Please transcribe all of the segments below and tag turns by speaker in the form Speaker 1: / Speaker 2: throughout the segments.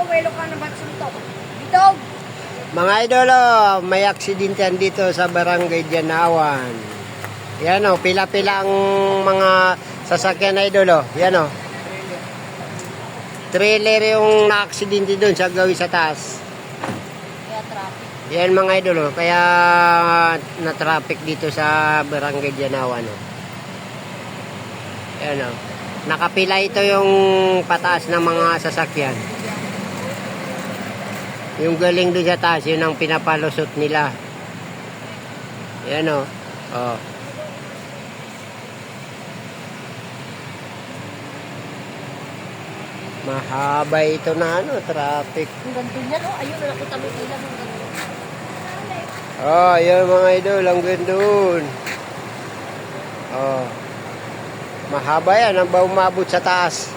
Speaker 1: welo ka na ba't suntok? Bitog!
Speaker 2: Mga idolo, may aksidente dito sa barangay Janawan. Yan o, pila-pila ang mga sasakyan idolo. Yan o. Trailer yung na-aksidente doon sa gawin sa taas.
Speaker 1: Kaya traffic.
Speaker 2: Yan mga idolo, kaya na-traffic dito sa barangay Janawan o. Yan o. Nakapila ito yung pataas ng mga sasakyan. Yung galing doon sa taas, yun ang pinapalusot nila. Yan o. Oh. Mahaba ito na traffic.
Speaker 1: Ang ganto niya, no? Ayun, nakita mo sila.
Speaker 2: Oh, yan mga idol, ang gandun. Oh. Mahaba yan, ang ba umabot sa taas.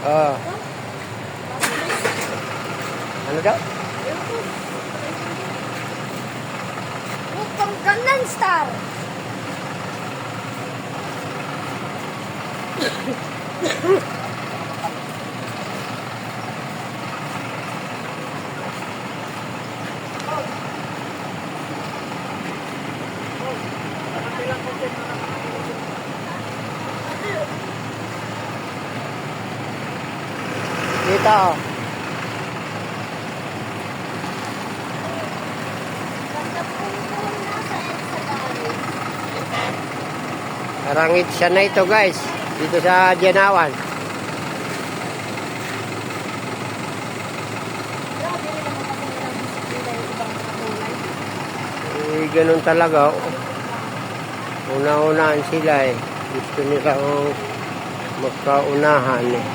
Speaker 2: Oh. Ano daw?
Speaker 1: Huwag kang Gangnam Star!
Speaker 2: Dito. Rangit siya na ito guys. Dito sa Janawan. Ganun talaga. Una-unahan sila eh. Gusto nila magkaunahan eh.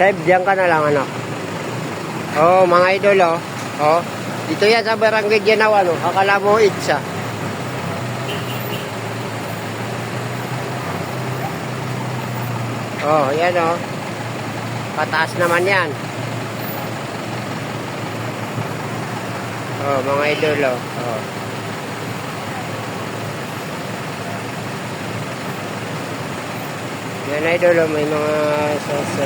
Speaker 2: Save, diyan ka na lang anak. Oh, mga idol oh. Oh, dito yan sa barangay Janawan oh. Akala mo itsa. Oh, yan oh. Pataas naman yan. Oh, mga idol oh. Oh. Yan idol oh, may mga sasa.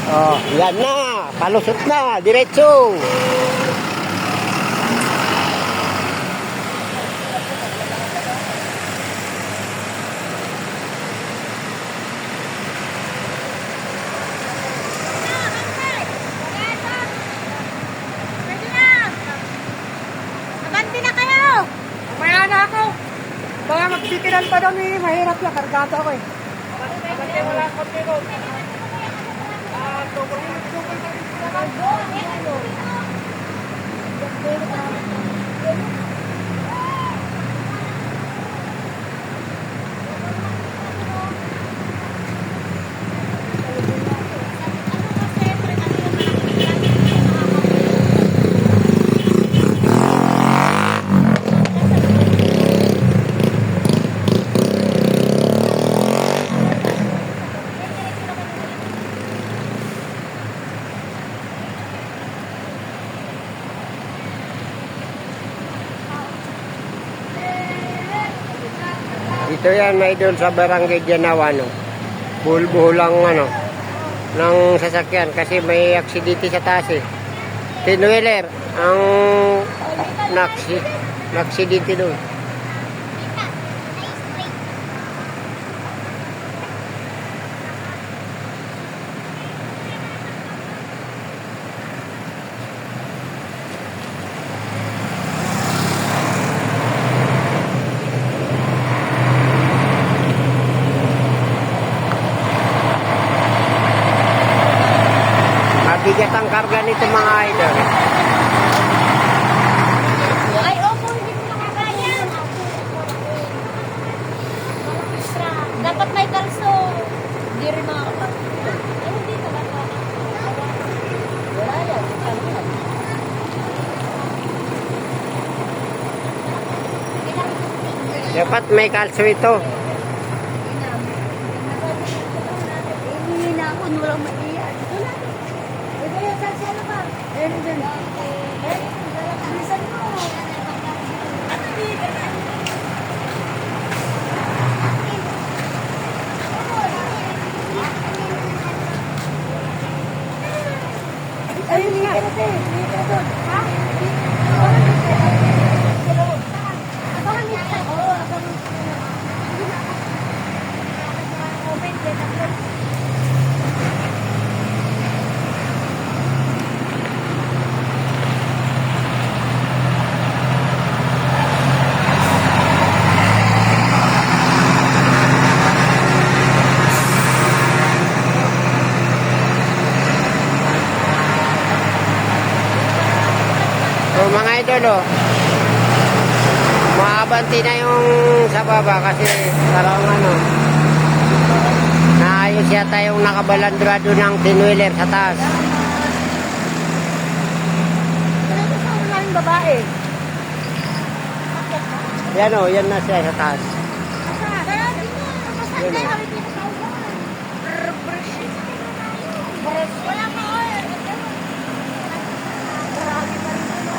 Speaker 2: Oh, yan na. Palusot na, diretso.
Speaker 1: Baka magsikilan pa daw eh, mahirap yan, kargado ako eh. Bakit wala akong tiro?
Speaker 2: Ito yan may idol sa barangay Janawan no. Buhol-buhol lang ng sasakyan kasi may aksidente sa taas eh. Tinwheeler ang naksidente doon. Bigat ang karga nito mga idol.
Speaker 1: Ay, opo, hindi mo makakaya. Dapat may kalso. Hindi rin makakapagpapit. Ay, hindi talaga. Wala yan.
Speaker 2: Dapat may kalso ito.
Speaker 1: Hindi na ako, walang maiyan. Ito na. Ito yung salsela pa. Ayun dyan. Bilisan mo. Ano,
Speaker 2: idol, oh. Maabanti na yung sa baba kasi parang ano, naayos yata yung nakabalandrado ng tinwheeler sa taas.
Speaker 1: Kaya gusto ko na yung babae.
Speaker 2: Yan o, yan na siya sa taas.
Speaker 1: Asa? Kaya dito, nakasal
Speaker 2: Yan,
Speaker 1: kayo.
Speaker 2: oh.
Speaker 1: Kami dito sa ulan. Wala pa oil. Marami pa rin ano.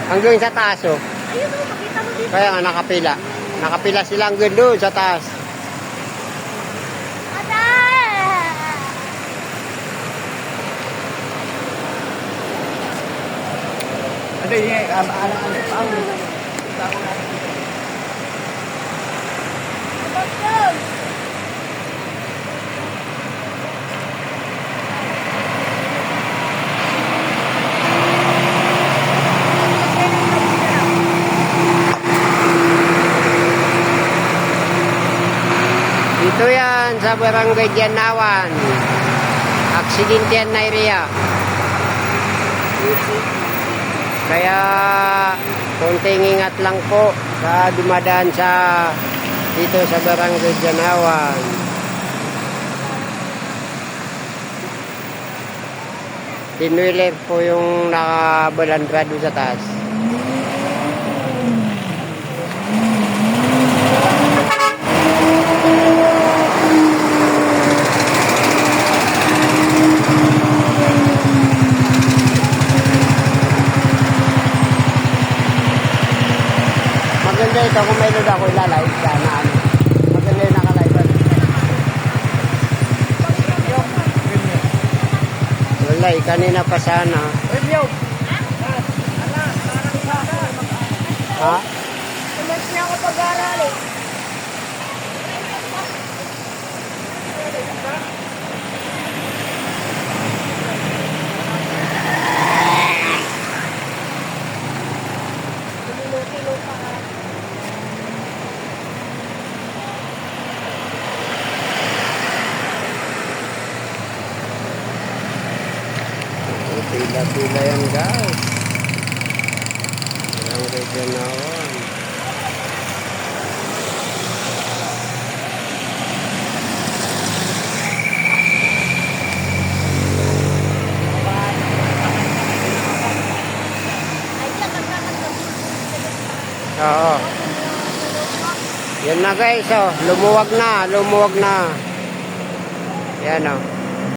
Speaker 2: Hanggang sa taas o.
Speaker 1: Ayun o, makita mo dito.
Speaker 2: Kaya nga nakapila. Nakapila sila hanggang doon sa taas.
Speaker 3: Ada ini anak-anak tahu.
Speaker 2: Dito yan sa Barangay Janawan. Aksidente yan na area. Kaya konting ingat lang po sa dumadaan sa dito sa Barangay Janawan. Tinwheeler po yung nakabalandrado sa taas. Maganda ito kung may load ako ilalive sana ano. Maganda yung nakalive. Wala kanina pa sana.
Speaker 3: Review.
Speaker 2: Ha?
Speaker 1: Tumas niya ako pag-aaral eh. Tilo-tilo pa ka.
Speaker 2: Pila-pila yan guys. Barangay Janawan.
Speaker 1: Ay, yan, magkakagawin.
Speaker 2: Oo. Yan na guys, oh. Lumuwag na, lumuwag na. Yan oh.